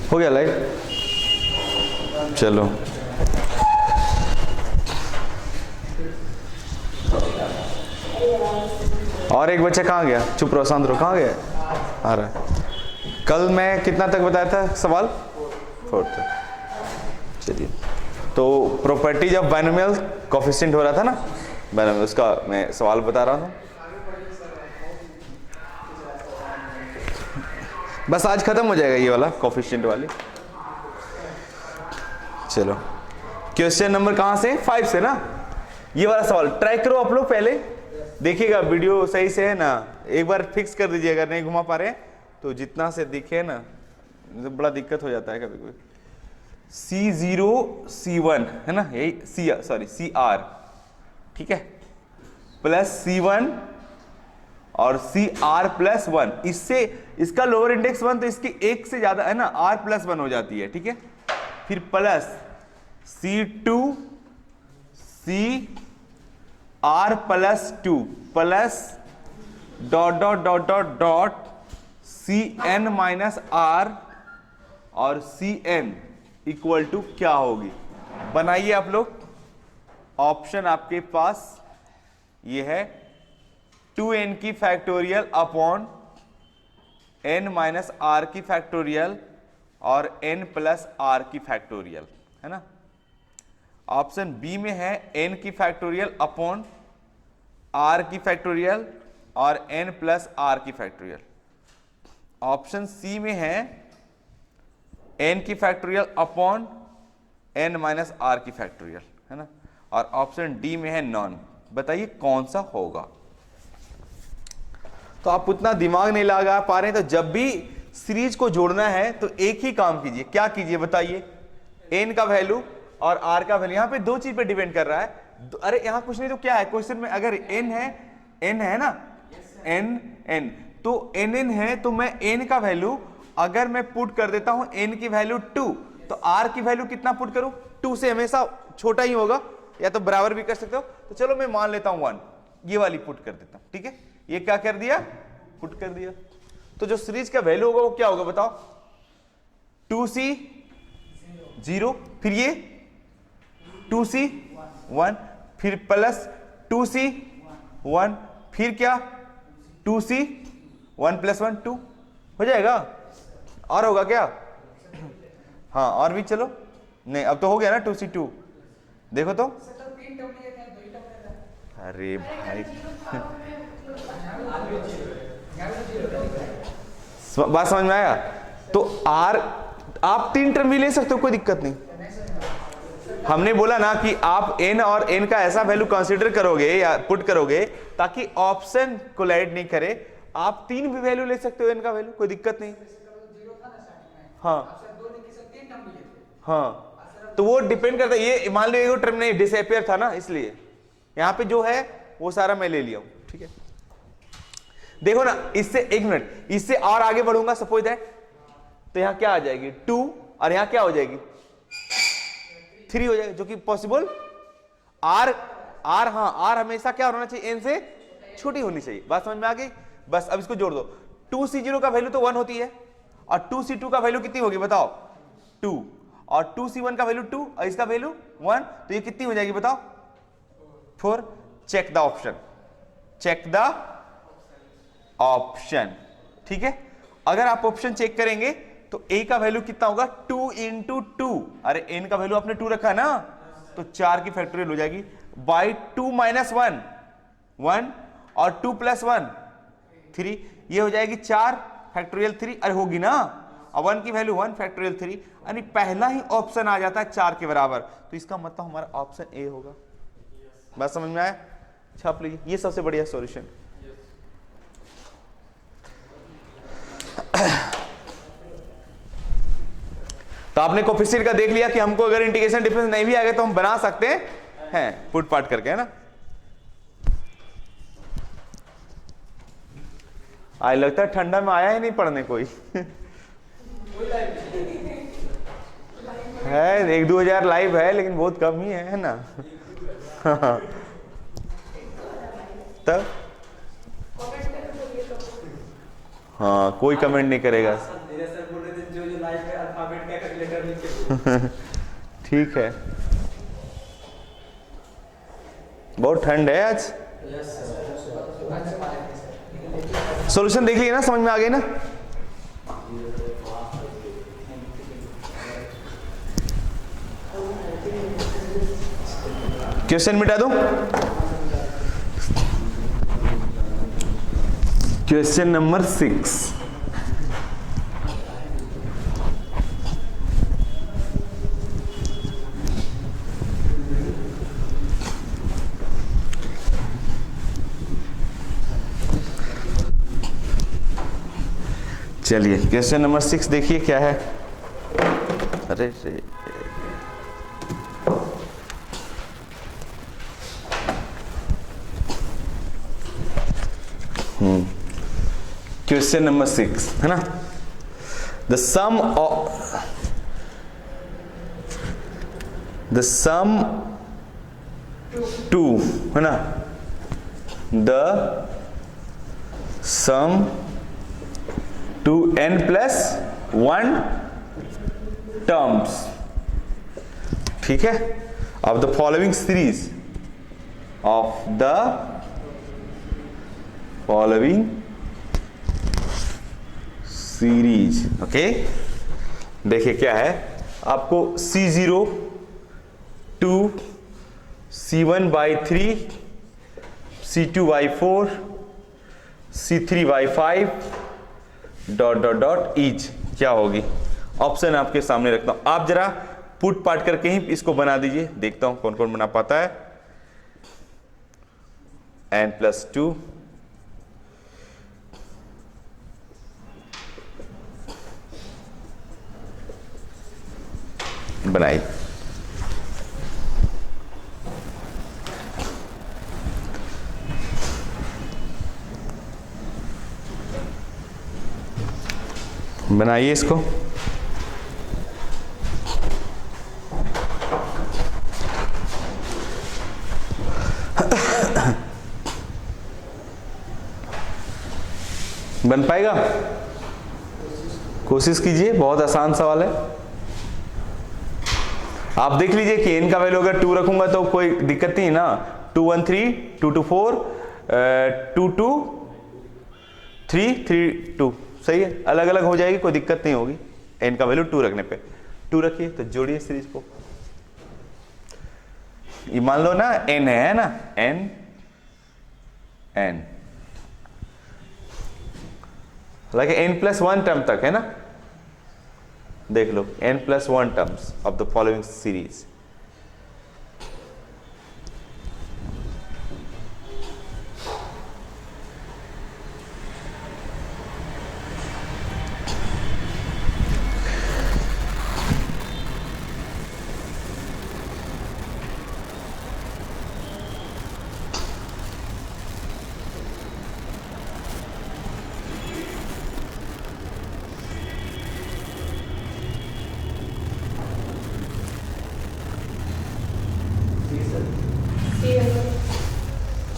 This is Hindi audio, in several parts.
हो गया लाइव? चलो और एक बच्चा कहाँ गया? चुप रहो, शांत रहो। कहाँ गया? आ रहा है। कल मैं कितना तक बताया था सवाल? 4 तक। चलिए, तो प्रॉपर्टीज ऑफ बाइनोमियल कोफिशिएंट हो रहा था ना, बाइनोमियल, उसका मैं सवाल बता रहा था। बस आज खत्म हो जाएगा ये वाला कोफिशिएंट वाली। चलो क्वेश्चन नंबर कहाँ से? 5 से ना। ये वाला सवाल ट्राई करो आप लोग, पहले देखिएगा वीडियो सही से है ना, एक बार फिक्स कर दीजिए। अगर नहीं घुमा पा रहे तो जितना से दिखे ना, बड़ा दिक्कत हो जाता है कभी कभी। C0 C1 है ना, यही CR, ठीक है, प्लस C1 और CR प्लस 1, इससे इसका लोअर इंडेक्स 1 तो इसकी 1 से ज्यादा है ना, R प्लस 1 हो जाती है, ठीक है। फिर plus C2 CR plus 2 plus dot dot dot dot dot CN minus R और CN इक्वल टू क्या होगी? बनाइए आप लोग। ऑप्शन आपके पास ये है 2n की factorial upon n minus r की फैक्टोरियल और n प्लस r की फैक्टोरियल, है ना। ऑप्शन बी में है n की फैक्टोरियल अपॉन r की फैक्टोरियल और n प्लस r की फैक्टोरियल। ऑप्शन सी में है n की factorial upon n minus r की फैक्टोरियल, है ना। और ऑप्शन डी में है नॉन। बताइए कौन सा होगा? तो आप उतना दिमाग नहीं लगा पा रहे हैं, तो जब भी सीरीज को जोड़ना है तो एक ही काम कीजिए। क्या कीजिए बताइए? n का वैल्यू और r का वैल्यू, यहां पे दो चीज पे डिपेंड कर रहा है। अरे यहां कुछ नहीं तो क्या है क्वेश्चन में? अगर n है ना, n तो n है, तो मैं n का वैल्यू अगर मैं पुट कर देता हूं n की वैल्यू 2, तो r की वैल्यू कितना पुट करूं? 2 से हमेशा छोटा ही होगा, या तो बराबर भी कर सकते हो। तो चलो मैं मान लेता हूं 1, ये वाली पुट कर देता हूं, ठीक है। ये क्या कर दिया? पुट कर दिया। तो जो सीरीज का वैल्यू होगा वो क्या होगा बताओ? 2c 0, फिर ये 2c 1, फिर प्लस 2c 1, फिर क्या 2c 1 प्लस 1 2 हो जाएगा। और होगा क्या? हाँ और भी, चलो नहीं अब तो हो गया ना 2c 2। देखो तो, अरे भाई बात समझ में आया? तो R आप 3 टर्म भी ले सकते हो, कोई दिक्कत नहीं। हमने बोला ना कि आप n और n का ऐसा वैल्यू कंसीडर करोगे या पुट करोगे ताकि ऑप्शन कोलाइड नहीं करे। आप 3 भी वैल्यू ले सकते हो n का वैल्यू, कोई दिक्कत नहीं। हाँ हाँ, तो वो डिपेंड करता है। ये मान लो टर्म नहीं डिसअपियर था ना, इसलिए यहाँ पे जो है वो सारा मैं ले लिया हूं, ठीक है। देखो ना, इससे एक मिनट, इससे और आगे बढ़ूंगा सपोज दैट, तो यहां क्या आ जाएगी 2 और यहां क्या हो जाएगी 3 हो जाएगी, जो कि पॉसिबल r हाँ r हमेशा क्या होना चाहिए? n से छोटी होनी चाहिए। बात समझ में आ गई? बस अब इसको जोड़ दो। 2c0 का वैल्यू तो 1 होती है, और 2c2 का वैल्यू कितनी होगी बताओ? 2, और 2c1 का वैल्यू 2 और इसका वैल्यू 1, तो ये कितनी हो जाएगी बताओ? 4। Check the option, check the option, ठीक है। अगर आप ऑप्शन चेक करेंगे तो a का वैल्यू कितना होगा? 2 इंटू 2, अरे n का वैल्यू आपने 2 रखा ना, तो 4 की फैक्टोरियल हो जाएगी बाई 2 माइनस 1 1 और 2 प्लस 1 3, ये हो जाएगी 4 फैक्टोरियल 3, अरे होगी ना। और 1 की वैल्यू 1 फैक्टोरियल 3, यानी पहला ही ऑप्शन आ जाता है 4 के बराबर, तो इसका मतलब हमारा ऑप्शन ए होगा। बात समझ में आया? छाप लीजिए, ये सबसे बढ़िया सॉल्यूशन। तो आपने कोफिशिएंट का देख लिया कि हमको अगर इंटीग्रेशन डिफरेंस नहीं भी आएगा तो हम बना सकते हैं पुट पार्ट करके, है ना। आज लगता है ठंडा में आया ही नहीं पढ़ने कोई है 1-2 हजार लाइव है, लेकिन बहुत कम ही है ना तब हाँ, कोई कमेंट नहीं करेगा। सर बोल रहे थे जो जो लाइफ है अल्फाबेट का कैलकुलेटर नीचे। ठीक है, बहुत ठंड है आज। सॉल्यूशन देख लिया ना, समझ में आ गई ना? क्वेश्चन मिटा दूं? Question number 6। चलिए क्वेश्चन नंबर 6 देखिए क्या है। अरे क्वेश्चन नंबर 6 है ना, द सम टू है ना, the sum to n plus 1 terms, ठीक है, of the following series, of the following series. Okay, देखिए क्या है, आपको C0 2 C1 by 3 C2 by 4 C3 by 5 dot dot dot each क्या होगी। ऑप्शन आपके सामने रखता हूं, आप जरा पुट पार्ट करके ही इसको बना दीजिए, देखता हूं कौन कौन बना पाता है। n+2 बनाई, बनाइए इसको। बन पाएगा? कोशिश कीजिए, बहुत आसान सवाल है। आप देख लीजिए कि n का वैल्यू अगर 2 रखूंगा तो कोई दिक्कत नहीं ना, 2 1 3 2 2 4 2 2 3 3 2, सही है, अलग अलग हो जाएगी, कोई दिक्कत नहीं होगी। n का वैल्यू 2 रखने पे 2 रखिए, तो जोड़िए सीरीज को। ये मान लो ना n है ना, n हालांकि n+1 टर्म तक है ना, देख लो n+1 terms of the following series.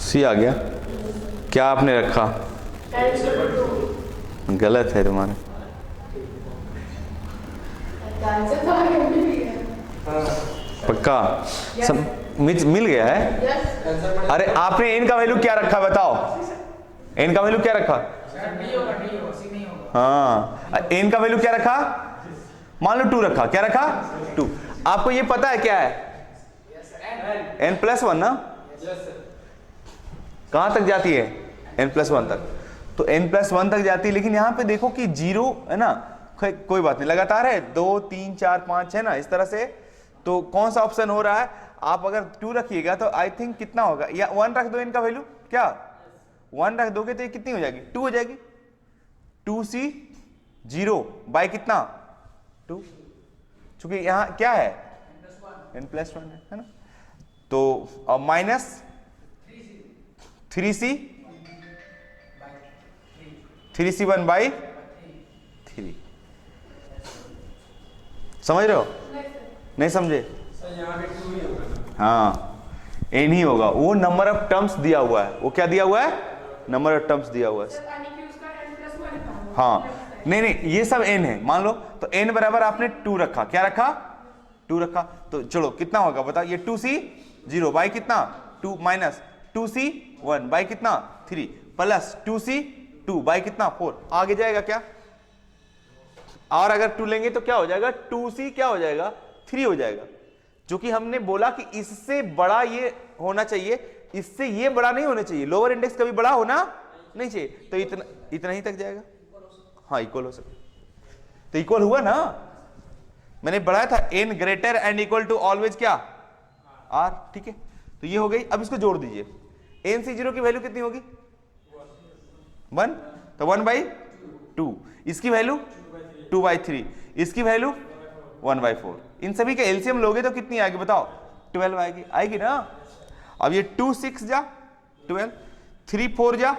C आ गया, क्या आपने रखा? गलत है तुम्हारे, पक्का मिल गया है। अरे आपने n का वैल्यू क्या रखा बताओ, n का वैल्यू क्या रखा? हाँ, n का वैल्यू क्या रखा? मान लो 2 रखा, क्या रखा? 2। आपको ये पता है क्या है? n+1 ना, कहां तक जाती है? n+1 तक, तो n+1 तक जाती है, लेकिन यहां पे देखो कि 0 है ना, कोई बात नहीं, लगातार है, 2 3 4 5 है ना, इस तरह से। तो कौन सा ऑप्शन हो रहा है? आप अगर 2 रखिएगा तो आई थिंक कितना होगा, या 1 रख दो इनका वैल्यू, क्या 1 रख दोगे तो ये कितनी हो जाएगी? 2 हो जाएगी। 2C 0 बाय कितना? 2, चूंकि यहां क्या है? n+1 है ना, तो अब माइनस 3C1 by 3, समझ रहे हो? नहीं समझे? हाँ, n ही होगा, वो नंबर ऑफ टर्म्स दिया हुआ है, वो क्या दिया हुआ है? नंबर ऑफ टर्म्स दिया हुआ है। हाँ नहीं नहीं ये सब n है मान लो, तो n बराबर आपने 2 रखा, क्या रखा 2 रखा, तो चलो कितना होगा बताओ, ये 2c 0 बाई कितना 2 माइनस 2c 1 बाई कितना 3 प्लस 2c 2 बाई कितना 4, आगे जाएगा क्या, और अगर 2 लेंगे तो क्या हो जाएगा 2c क्या हो जाएगा 3 हो जाएगा, जो कि हमने बोला कि इससे बड़ा ये होना चाहिए, इससे ये बड़ा नहीं होना चाहिए, लोअर इंडेक्स कभी बड़ा होना नहीं चाहिए, तो इतना ही तक जाएगा, हाँ इक्वल हो सकता, तो इक्वल हुआ ना, मैंने बढ़ाया था n greater and equal to always क्या r, ठीक है, तो ये हो गई। अब इसको जोड़ दीजिए, n से 0 की वैल्यू कितनी होगी 1, तो 1/2, इसकी वैल्यू 2/3, इसकी वैल्यू 1/4, इन सभी का एलसीएम लोगे तो कितनी आएगी बताओ 12 आएगी, आएगी ना। अब ये 2 6 जा 12, 3 4 जा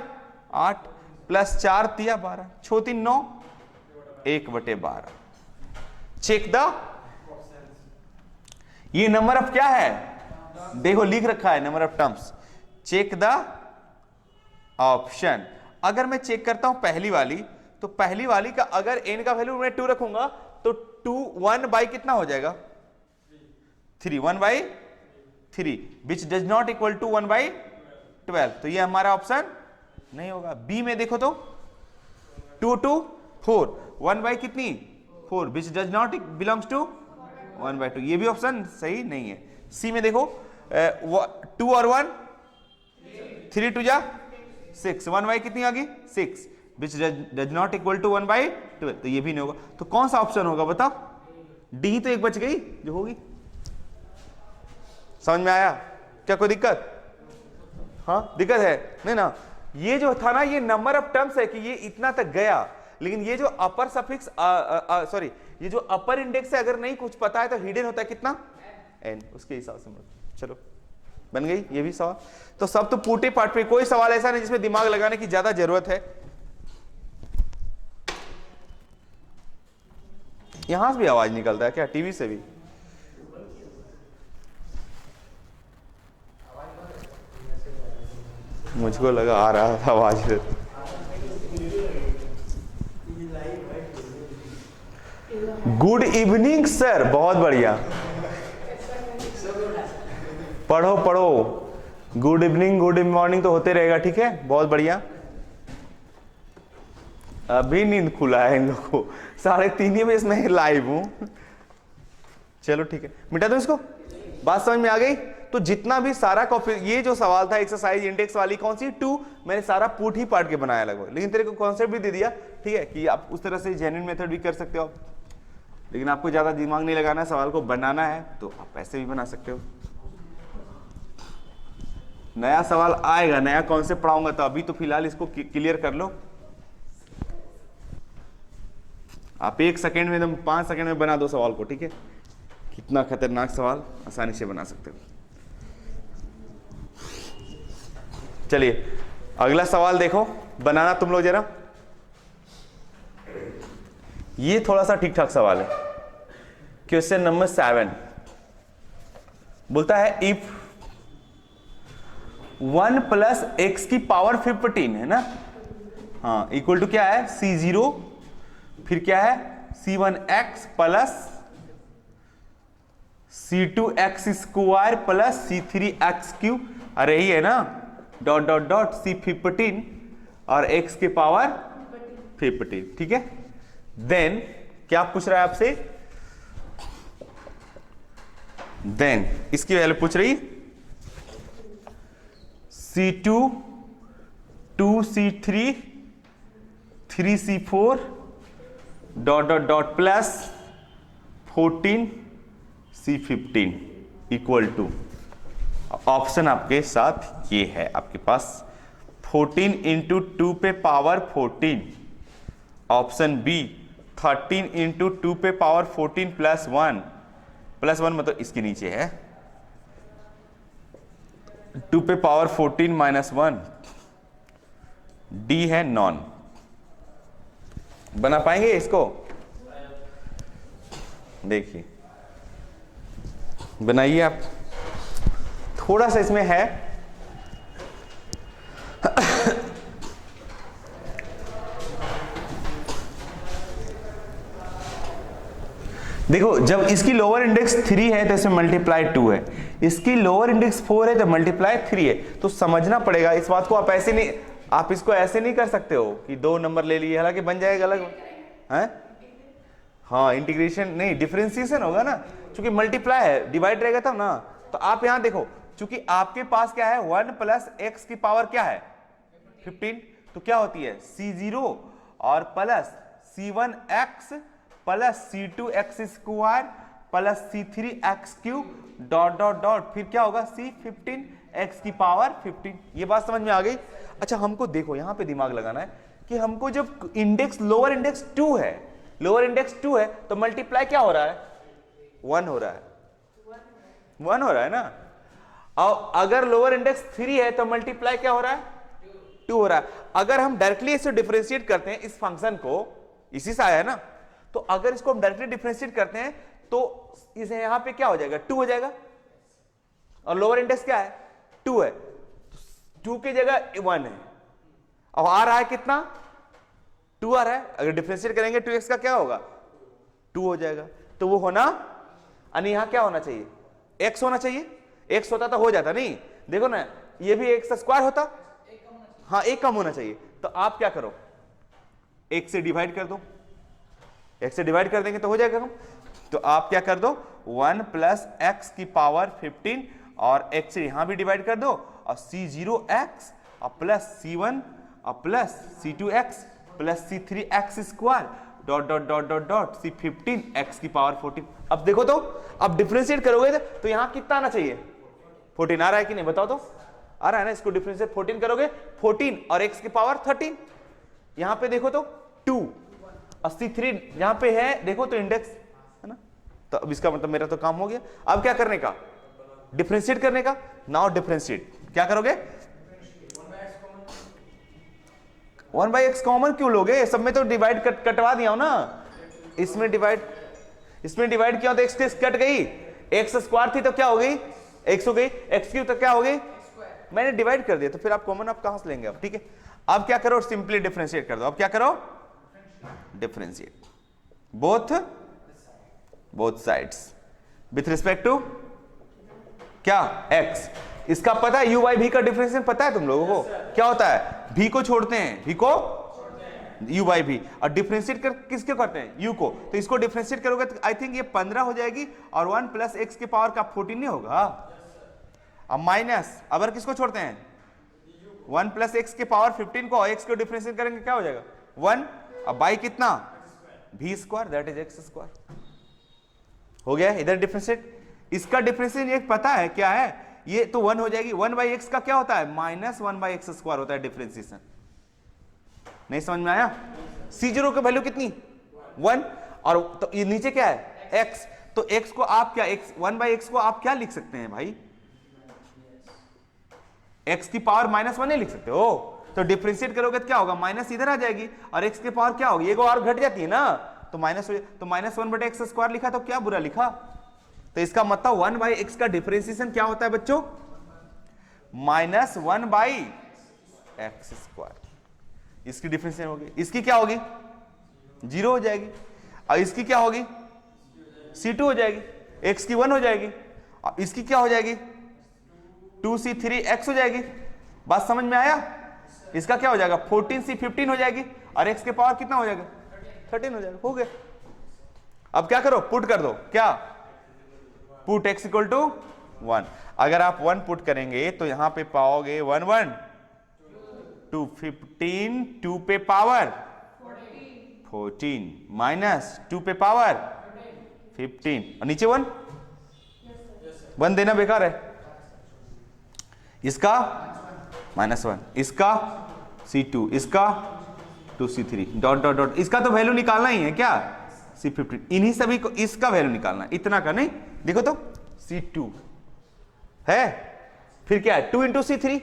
8 प्लस 4 3 12, 6 3 9, 1/12, चेक द, ये नंबर ऑफ क्या है देखो लिख रखा है number of terms, check the option. अगर मैं चेक करता हूं पहली वाली, तो पहली वाली का अगर n का वैल्यू मैं 2 रखूंगा तो 2 1 बाई कितना हो जाएगा 3, 1/3 which does not equal to 1/12, तो ये हमारा ऑप्शन नहीं होगा। बी में देखो तो 2 2 4 1 बाई कितनी 4 which does not belongs to 1/2, ये भी ऑप्शन सही नहीं है। सी में देखो 2 और 1 3 2 जा 6, 1 बाई कितनी आ गई 6 which does not equal to 1/12, तो ये भी नहीं होगा, तो कौन सा ऑप्शन होगा बताओ, डी तो एक बच गई जो होगी। समझ में आया क्या, कोई दिक्कत, हाँ दिक्कत है नहीं ना, ये जो था ना ये नंबर ऑफ टर्म्स है कि ये इतना तक गया, लेकिन ये जो अपर सफिक्स सॉरी ये जो अपर इंडेक्स है अगर नहीं कुछ पता है तो हिडन होता है कितना n, उसके हिसाब से चलो बन गई ये भी सवाल। तो सब तो पूटे पार्ट पे, कोई सवाल ऐसा नहीं जिसमें दिमाग लगाने की ज्यादा जरूरत है। यहां से भी आवाज निकलता है क्या, टीवी से भी, मुझको लगा आ रहा था आवाज। गुड इवनिंग सर, बहुत बढ़िया, पढ़ो पढ़ो, गुड इवनिंग गुड मॉर्निंग तो होते रहेगा, ठीक है बहुत बढ़िया। अभी नींद खुला है इन लोगों को, 3:30 बजे मैं लाइव हूं, चलो ठीक है मिटा दो इसको, बात समझ में आ गई। तो जितना भी सारा कॉपी, ये जो सवाल था एक्सरसाइज इंडेक्स वाली कौन सी 2, मैंने सारा पूट ही पाट के बनाया लगभग, लेकिन तेरे को कॉन्सेप्ट भी दे दिया, ठीक है कि आप उस तरह से जेन्युइन मेथड भी कर सकते हो, लेकिन आपको ज्यादा दिमाग नहीं लगाना है, सवाल को बनाना है तो आप ऐसे भी बना सकते हो। नया सवाल आएगा, नया कॉन्सेप्ट पढ़ाऊंगा, तो अभी तो फिलहाल इसको क्लियर कर लो। आप 1 सेकेंड में एकदम 5 सेकेंड में बना दो सवाल को, ठीक है, कितना खतरनाक सवाल आसानी से बना सकते हो। चलिए अगला सवाल देखो, बनाना तुम लोग जरा, ये थोड़ा सा ठीक ठाक सवाल है। क्वेश्चन नंबर 7 बोलता है इफ 1 प्लस एक्स की पावर 15 है ना, हाँ इक्वल टू क्या है C0, फिर क्या है C1x plus C2x square plus C3x cube, अरे ही है ना, डॉट डॉट डॉट C15 और x के पावर 15, ठीक है। देन क्या पूछ रहा है आपसे, देन इसकी वैल्यू पूछ रही C2 2C3 3C4 dot dot dot plus 14 C15 equal to, option आपके साथ ये है आपके पास 14 इंटू 2 पे पावर 14, ऑप्शन बी 13 इंटू 2 पे पावर 14 प्लस 1 मतलब इसके नीचे है 2 पे पावर 14 माइनस 1, डी है नॉन। बना पाएंगे इसको, देखिए बनाइए आप, थोड़ा सा इसमें है देखो जब इसकी लोअर इंडेक्स 3 है तो इसमें मल्टीप्लाई 2 है, इसकी लोअर इंडेक्स 4 है तो मल्टीप्लाई 3 है। तो समझना पड़ेगा इस बात को, आप ऐसे नहीं, आप इसको ऐसे नहीं कर सकते हो कि 2 नंबर ले लिए, हालांकि बन जाएगा अलग है। हाँ इंटीग्रेशन नहीं, डिफरेंशिएशन होगा ना, क्योंकि मल्टीप्लाई है, डिवाइड रहेगा तब ना। तो आप यहां देखो, क्योंकि आपके पास क्या है 1 प्लस एक्स की पावर क्या है 15, तो क्या होती है C0 और plus C1x plus C2x square plus C3x cube dot dot dot, फिर क्या होगा C15x की पावर 15। ये बात समझ में आ गई। अच्छा हमको देखो यहां पे दिमाग लगाना है कि हमको जब इंडेक्स लोअर इंडेक्स 2 है, लोअर इंडेक्स 2 है तो मल्टीप्लाई क्या हो रहा है 1 हो रहा है, 1 हो रहा है ना। और अगर लोअर इंडेक्स 3 है तो मल्टीप्लाई क्या हो रहा है 2 हो रहा है। अगर हम डायरेक्टली इसे डिफरेंशिएट करते हैं इस फंक्शन को, इसी से आया है ना, तो अगर इसको हम डायरेक्टली डिफरेंशिएट करते हैं तो इसे यहां पे क्या हो जाएगा 2 हो जाएगा, और लोअर इंडेक्स क्या है 2 है, 2 की जगह 1 है। अब आ रहा है कितना 2 आ रहा है, अगर डिफरेंशिएट करेंगे 2x का क्या होगा 2 हो जाएगा। तो वो होना, यानी यहां क्या होना चाहिए x होना चाहिए, x होता तो हो जाता, नहीं देखो ना ये भी x स्क्वायर होता, हाँ एक कम होना चाहिए। तो आप क्या करो x से डिवाइड कर दो, x से डिवाइड कर देंगे तो हो जाएगा हम। तो आप क्या कर दो 1 प्लस एक्स की पावर 15 और x से यहां भी डिवाइड कर दो, और C0x और प्लस C1 और plus C2x plus C3x square dot dot dot dot dot C15x की पावर 14। अब देखो तो, अब डिफरेंशिएट करोगे तो यहां कितना आना चाहिए 14 आ रहा है कि नहीं बताओ तो, आ रहा है ना। इसको डिफरेंशिएट 14 करोगे 14 और x की पावर 13, यहां पे देखो तो 2 और C3 यहां पे है देखो तो इंडेक्स है ना। तो अब इसका मतलब मेरा तो काम हो गया। अब क्या करने का डिफरेंशिएट करने का, नाउ डिफरेंशिएट क्या करोगे 1 बाई एक्स कॉमन क्यों लोगे, सब में तो डिवाइड कटवा दिया हो ना, इसमें डिवाइड किया तो एक्स कट गई, एक्स स्क्वायर थी तो क्या हो गई एक्स हो गई, एक्स क्यूब तो क्या हो गई मैंने डिवाइड कर दिया, तो फिर आप कॉमन आप कहां से लेंगे अब, ठीक है। अब क्या करो सिंपली डिफरेंशिएट कर दो। अब क्या करो differentiate both sides with respect to क्या x। इसका पता है u बाई v का डिफरेंशिएशन पता है तुम लोगों को क्या होता है, v को छोड़ते हैं, v को u बाई v, और डिफरेंशिएट कर किसके करते हैं u को। तो इसको डिफरेंशिएट करोगे तो आई थिंक ये 15 हो जाएगी, और 1 प्लस एक्स की पावर का 14 नहीं होगा। अब माइनस अगर किसको छोड़ते हैं 1 प्लस एक्स की पावर 15 को, x को डिफरेंशिएट करेंगे क्या हो जाएगा 1, अब बाई कितना v square that is x square हो गया। इधर डिफरेंशिएट, इसका डिफरेंशिएट ये पता है क्या है, ये तो 1 हो जाएगी। 1 बाई एक्स का क्या होता है माइनस 1 बाई एक्स स्क्वायर होता है डिफरेंशिएशन, नहीं समझ में आया। C0 की वैल्यू कितनी 1, और तो ये नीचे क्या है x, तो x को आप क्या 1 बाई एक्स को आप क्या लिख सकते हैं भाई x की पावर -1 नहीं लिख सकते हो। तो डिफरेंशिएट करोगे तो क्या होगा माइनस इधर आ जाएगी, और x की पावर क्या होगी ये और घट जाती है ना, तो माइनस तो -1 बटे एक्स स्क्वायर लिखा तो क्या बुरा लिखा। तो इसका मतलब 1 बाई एक्स का डिफरेंशिएशन क्या होता है बच्चों -1 बाई एक्स स्क्वायर। इसकी डिफरेंशिएशन होगी, इसकी क्या होगी 0 हो जाएगी, और इसकी क्या होगी C2 हो जाएगी, x की 1 हो जाएगी, और इसकी क्या हो जाएगी 2C3x हो जाएगी। बात समझ में आया। इसका क्या हो जाएगा 14C15 हो जाएगी, और x के पावर कितना हो जाएगा 13 हो जाएगा, हो गया। अब क्या करो पुट कर दो, क्या पुट x इक्वल टू 1। अगर आप 1 पुट करेंगे तो यहां पे पाओगे 1 1 2 15, 2 पे पावर 14 माइनस 2 पे पावर 15, और नीचे 1 देना बेकार है। इसका -1, इसका C2, इसका 2C3 डॉट डॉट डॉट, इसका तो वैल्यू निकालना ही है क्या C15, इन्हीं सभी को इसका वैल्यू निकालना है, इतना का नहीं। देखो तो C2 है, फिर क्या है 2 इंटू C3,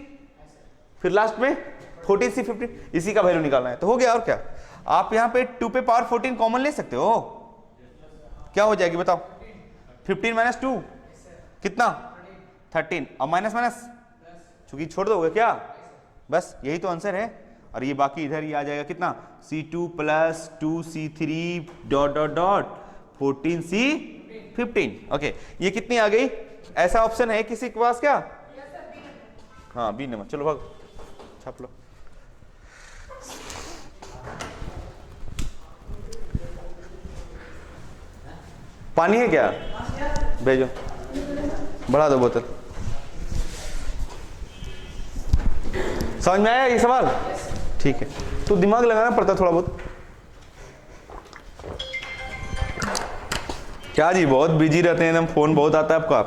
फिर लास्ट में 14C15, इसी का वैल्यू निकालना है, तो हो गया। और क्या आप यहां पे 2 पे पावर 14 कॉमन ले सकते हो, क्या हो जाएगी बताओ 15 माइनस 2 कितना 13, और माइनस चूंकि छोड़ दोगे क्या, बस यही तो आंसर है। और ये बाकी इधर ही आ जाएगा कितना C2 plus 2C3 dot dot dot 14C 15। Okay, ये कितनी आ गई? ऐसा ऑप्शन है किसी के पास क्या? हाँ, बी नंबर। चलो भाग छाप लो। पानी है क्या? भेजो, बढ़ा दो बोतल। समझ में आया ये सवाल? ठीक है, तो दिमाग लगाना पड़ता थोड़ा बहुत। क्या जी, बहुत बिजी रहते हैं, एकदम फोन बहुत आता है आपका।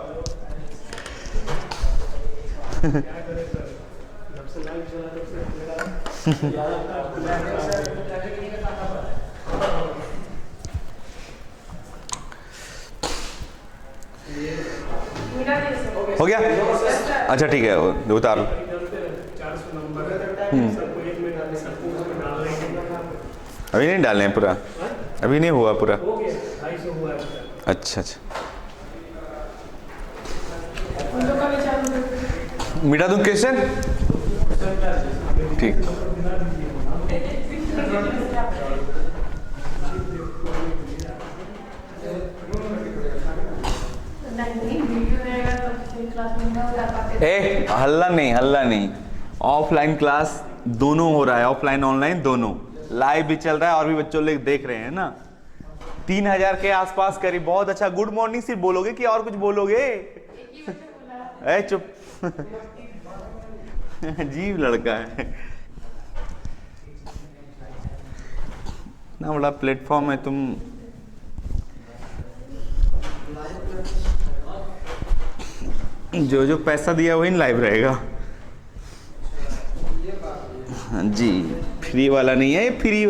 हो गया? अच्छा ठीक है, उतार लो। अभी नहीं डालने हैं पूरा, अभी नहीं हुआ पूरा। अच्छा अच्छा, मिटा दूं क्वेश्चन? ठीक। ए हल्ला नहीं, हल्ला नहीं। ऑफलाइन क्लास दोनों हो रहा है, ऑफलाइन ऑनलाइन दोनों। लाइव भी चल रहा है और भी बच्चों लोग देख रहे हैं ना। 3000 के आसपास करीब। बहुत अच्छा। गुड मॉर्निंग सिर्फ बोलोगे कि और कुछ बोलोगे? ए चुप। अजीब लड़का है ना, बड़ा प्लेटफॉर्म है। तुम जो जो पैसा दिया वही लाइव रहेगा। हाँ जी, फ्री वाला नहीं है, फ्री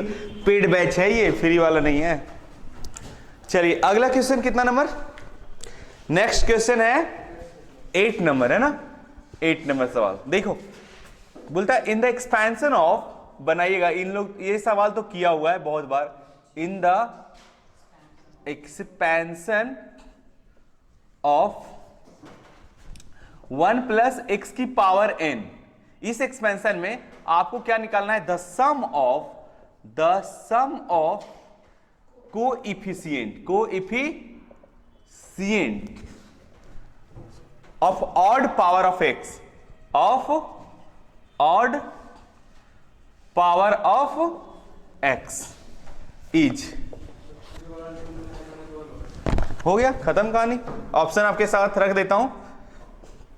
पेड बैच है ये, फ्री वाला नहीं है। चलिए अगला क्वेश्चन कितना नंबर? नेक्स्ट क्वेश्चन है 8 नंबर, है ना? 8 नंबर सवाल देखो, बोलता है इन द एक्सपेंशन ऑफ, बनाइएगा इन लोग, ये सवाल तो किया हुआ है बहुत बार। In the expansion of 1 plus x की पावर n, इस एक्सपेंशन में आपको क्या निकालना है? The sum of coefficient of odd power of x, of odd power of x is. हो गया, खत्म कहानी। ऑप्शन आपके साथ रख देता हूं।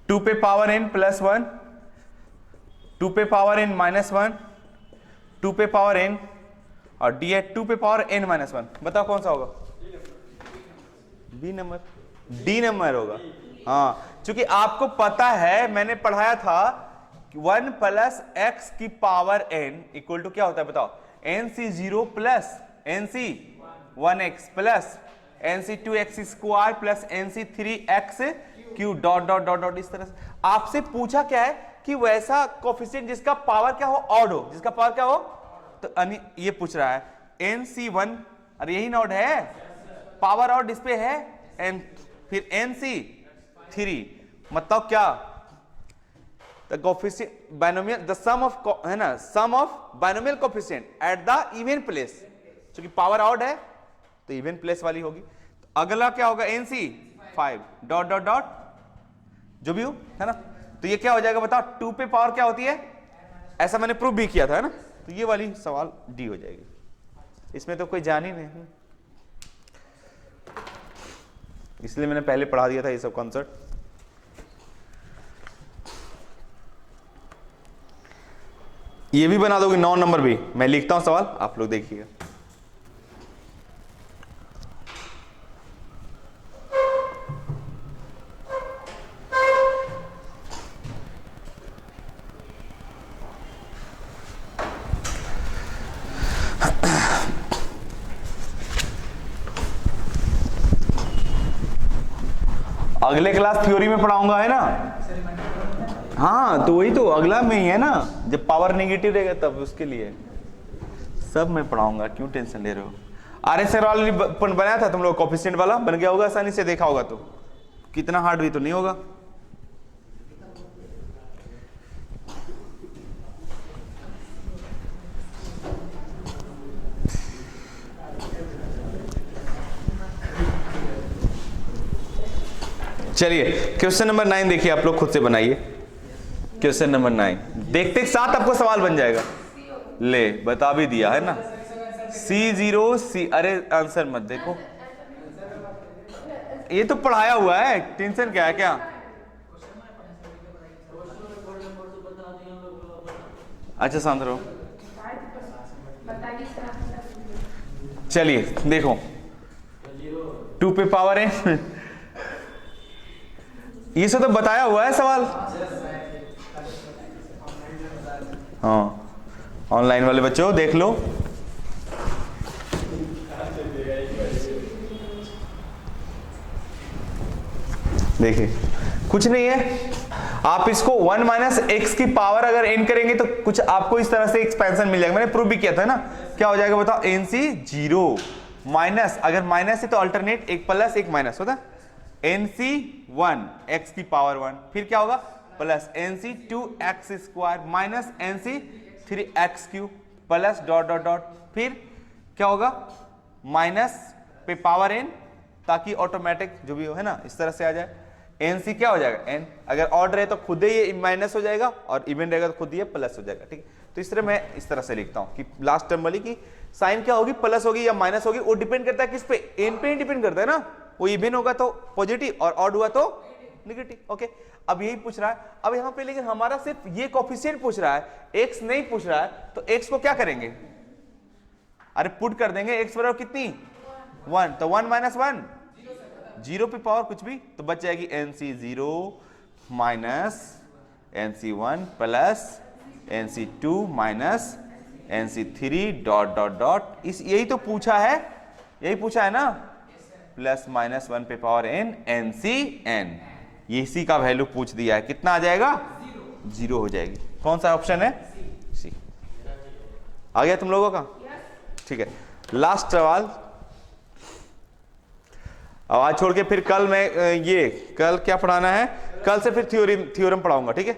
2 पे पावर n प्लस 1, 2 पे पावर n माइनस 1, 2 पे पावर n, और डी है 2 पे पावर n माइनस 1। बताओ कौन सा होगा? बी नंबर, डी नंबर होगा। हाँ, क्योंकि आपको पता है, मैंने पढ़ाया था 1 प्लस एक्स की पावर n इक्वल टू क्या होता है बताओ? nc0 plus nc 1x plus nc 2x square plus nc 3x Q dot dot dot dot. इस तरह से आपसे पूछा क्या है कि वैसा कोफिशिएंट जिसका पावर क्या हो? ऑड हो। जिसका पावर क्या हो? तो ये पूछ रहा है nc1, अरे यही नोट है, पावर ऑड इस पे है, एन फिर nc3, मतलब क्या? The coefficient binomial, the sum of, है ना, sum of binomial coefficient at the even place. क्योंकि पावर ऑड है तो इवन प्लेस वाली होगी। तो अगला क्या होगा? nc5 डॉट डॉट डॉट, जो भी हो, है ना। तो ये क्या हो जाएगा बताओ? 2 पे पावर क्या होती है? ऐसा मैंने प्रूव भी किया था, है ना। तो ये वाली सवाल डी हो जाएगी, इसमें तो कोई जान ही नहीं, इसलिए मैंने पहले पढ़ा दिया था ये सब कॉन्सेप्ट। ये भी बना दोगे 9 नंबर भी, मैं लिखता हूं सवाल, आप लोग देखिएगा। अगले क्लास थ्योरी में पढ़ाऊंगा, है ना। हाँ, तो वही तो अगला में ही है ना, जब पावर नेगेटिव रहेगा तब उसके लिए सब मैं पढ़ाऊंगा, क्यों टेंशन ले रहे हो। आरएसआर वाला बनाया था तुम लोग, कोफिशिएंट वाला बन गया होगा, आसानी से देखा होगा, तो कितना हार्ड भी तो नहीं होगा। चलिए क्वेश्चन नंबर 9 देखिए, आप लोग खुद से बनाइए। क्वेश्चन नंबर 9 देखते साथ आपको सवाल बन जाएगा। ले बता भी दिया है ना, C0 C। अरे आंसर मत देखो, ये तो पढ़ाया हुआ है, टेंशन क्या है क्या। अच्छा शांत रहो। चलिए देखो 2 पे पावर n, ये सब तो बताया हुआ है सवाल। हाँ ऑनलाइन वाले बच्चों देख लो। देखिए कुछ नहीं है, आप इसको 1 माइनस एक्स की पावर अगर n करेंगे तो कुछ आपको इस तरह से एक्सपेंशन मिल जाएगा। मैंने प्रूव भी किया था ना, क्या हो जाएगा बताओ। nc 0 माइनस, अगर माइनस है तो अल्टरनेट एक प्लस एक माइनस होता है। nc 1 x की पावर 1, फिर क्या होगा plus nc 2 x square minus nc 3 x cube plus dot dot dot, फिर क्या होगा माइनस पे पावर n, ताकि ऑटोमेटिक जो भी हो है ना इस तरह से आ जाए। nc क्या हो जाएगा n, अगर ऑड रहे तो खुद ही ये माइनस हो जाएगा और इवन रहेगा तो खुद ही ये प्लस हो जाएगा। ठीक है, तो इस तरह मैं इस तरह से लिखता हूं कि लास्ट टर्म वाली की साइन क्या होगी, प्लस होगी या माइनस होगी, वो डिपेंड करता है किस पे, n पे ही डिपेंड करता है ना। वो इवन होगा तो पॉजिटिव और ऑड हुआ तो नेगेटिव। ओके, अब यही पूछ रहा है। अब यहाँ पे लेकिन हमारा सिर्फ ये कोफिशिएंट पूछ रहा है, x नहीं पूछ रहा है, तो x को क्या करेंगे, अरे पुट कर देंगे। x बराबर कितनी 1, तो 1 माइनस 1 0 पे पावर कुछ भी, तो बच जाएगी nc 0 minus nc 1 plus nc 2 minus nc 3 dot dot dot. इस यही तो पूछा है, यही पूछा है ना, प्लस माइनस 1 पे पावर n nc n, ये इसी का वैल्यू पूछ दिया है। कितना आ जाएगा 0 हो जाएगी। कौन सा ऑप्शन है सी। आ गया तुम लोगों का, ठीक है। लास्ट सवाल, आज छोड़ के फिर कल मैं ये कल क्या पढ़ाना है, कल से फिर थ्योरम पढ़ाऊंगा। ठीक है,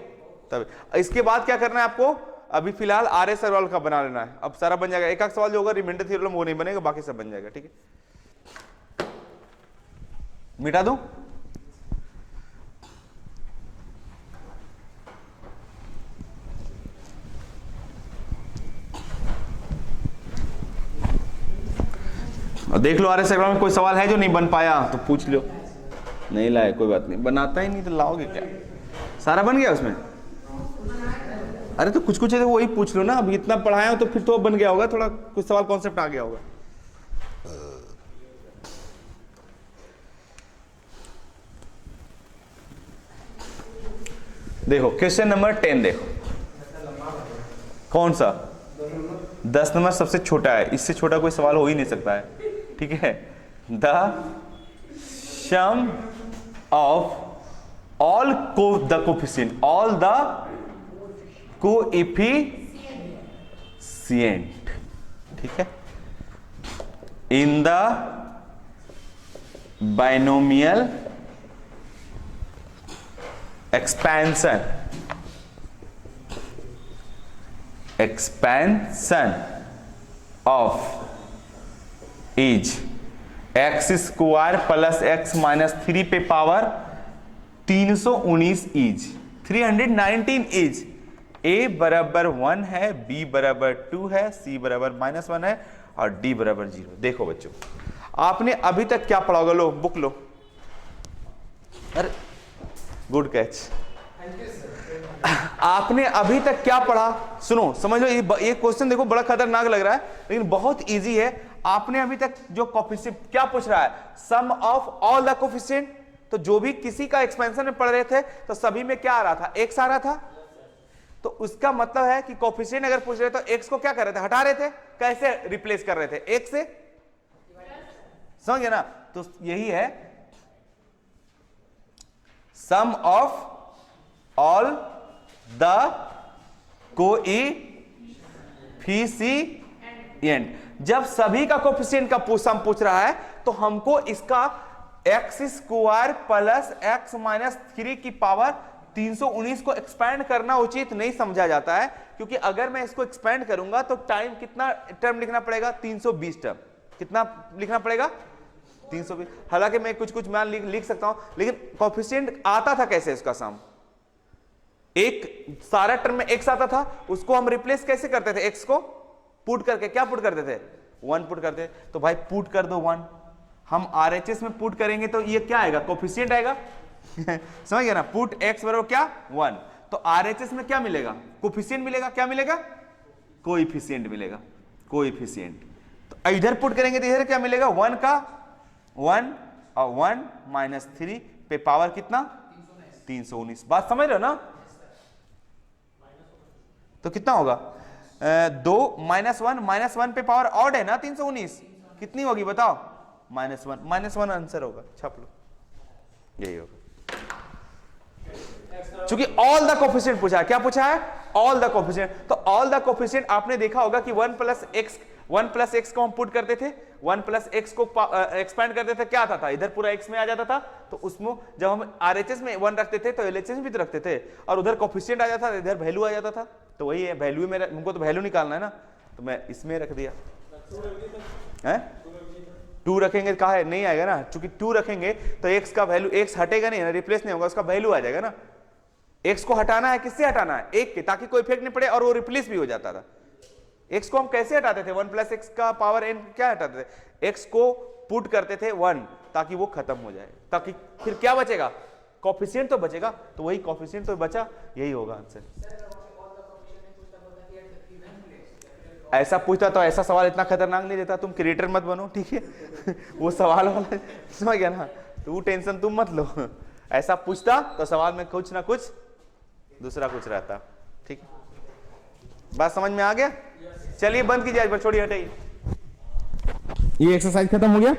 तब इसके बाद क्या करना है आपको, अभी फिलहाल आर्य सवाल का बना लेना है। अब सारा बन जाएगा, एक एक सवाल जो होगा रिमाइंडर थ्योरम वो नहीं बनेगा, बाकी सब बन जाएगा। ठीक है, मिटा दूं। और देख लो आर्य सवाल में कोई सवाल है जो नहीं बन पाया तो पूछ लो, नहीं लाए कोई बात नहीं, बनाता ही नहीं तो लाओगे क्या, सारा बन गया उसमें। अरे तो कुछ कुछ है तो वही पूछ लो ना, अब इतना पढ़ाया हो तो फिर तो बन गया होगा, थोड़ा कुछ सवाल कॉन्सेप्ट आ गया होगा। देखो क्वेश्चन नंबर 10 देखो, कौन सा 10 नंबर सबसे छोटा है, इससे छोटा कोई सवाल हो ही नहीं सकता है। ठीक है, the sum of all the coefficient, all the coefficient, ठीक है, in the binomial expansion of is x square plus x minus 3 पे पावर 319 इज 319 इज a बराबर 1 है, b बराबर 2 है, c बराबर -1 है और d बराबर 0। देखो बच्चों, आपने अभी तक क्या पढ़ा होगा, लो बुक लो। अरे गुड कैच, आपने अभी तक क्या पढ़ा, सुनो समझ लो। ये क्वेश्चन देखो बड़ा खतरनाक लग रहा है लेकिन बहुत इजी है। आपने अभी तक जो कोफिशिएंट क्या पूछ रहा है, सम ऑफ ऑल द कोफिशिएंट, तो जो भी किसी का एक्सपेंशन में पढ़ रहे थे तो सभी में क्या आ रहा था, x आ रहा था। तो उसका मतलब है कि कोफिशिएंट अगर पूछ रहे तो x को क्या कर रहे थे, हटा रहे थे। कैसे रिप्लेस कर रहे थे, x से, समझ ना। तो यही है सम ऑफ ऑल द कोएफिशिएंट। जब सभी का कोफिशिएंट का सम पूछ रहा है तो हमको इसका x square plus x minus 3 की पावर 319 को एक्सपैंड करना उचित नहीं समझा जाता है, क्योंकि अगर मैं इसको एक्सपैंड करूंगा तो टाइम कितना टर्म लिखना पड़ेगा, 320 टर्म। कितना लिखना पड़ेगा, 320। हालांकि मैं कुछ कुछ मान लिख सकता हूं, लेकिन कोफिशिएंट आता था कैसे उसका सम? एक सारा टर्म में x आता था, उसको हम रिप्लेस कैसे करते थे? x को पुट करके, क्या पुट करते थे? 1 पुट करते। तो भाई पुट कर दो 1, हम RHS में पुट करेंगे तो ये क्या आएगा? कोफिशिएंट आएगा। समझ गया ना? पुट x बराबर क्या? 1। तो RHS में क्या मिलेगा? कोफिशिएंट मिलेगा। क्या मिलेगा? कोएफिशिएंट मिलेगा, कोएफिशिएंट। तो इधर पुट करेंगे तो इधर क्या मिलेगा? 1 का 1 और 1 माइनस 3 पे पावर कितना? 319। बात समझ रहे हो ना? तो कितना होगा? 2 माइनस 1 पे पावर ऑड है ना 319, कितनी होगी बताओ? -1 आंसर होगा, छाप लो, यही होगा। चूंकि ऑल द कोफिशिएंट पूछा है, क्या पूछा है? All the coefficient. तो ऑल द कोफिशिएंट आपने देखा होगा कि 1 प्लस एक्स को हम पुट करते थे, 1 प्लस एक्स को एक्सपैंड करते थे, क्या आता था? इधर पूरा एक्स में आ जाता था। तो उसमें जब हम RHS में 1 रखते थे तो LHS में भी तो रखते थे, और उधर कोफिशिएंट आ जाता था, इधर वैल्यू आ जाता था। तो वही है वैल्यू, मेरा हमको तो वैल्यू निकालना है ना, तो मैं इसमें रख दिया है। 2 रखेंगे कहा है? नहीं आएगा ना, चूंकि 2 रखेंगे तो x का वैल्यू, x हटेगा नहीं ना, रिप्लेस नहीं होगा, उसका वैल्यू आ जाएगा ना। x को हटाना है, किससे हटाना है? 1 के, ताकि कोई इफेक्ट नहीं पड़े और वो रिप्लेस भी हो जाता था। x को हम कैसे हटाते थे? 1 प्लस एक्स का पावर n क्या हटाते थे? x को पुट करते थे 1, ताकि वो खत्म हो जाए, ताकि फिर क्या बचेगा? कोफिशिएंट तो बचेगा। तो वही कोफिशिएंट तो बचा, यही होगा आंसर। ऐसा पूछता तो ऐसा सवाल इतना खतरनाक नहीं देता। तुम क्रिएटर मत बनो, ठीक है? वो सवाल वाला समझ गया ना, तो वो टेंशन तुम मत लो। ऐसा पूछता तो सवाल में कुछ ना कुछ दूसरा कुछ रहता, ठीक है? बात समझ में आ गया? चलिए बंद कीजिए, आज छोड़िए, हटाइए। ये एक्सरसाइज खत्म हो गया।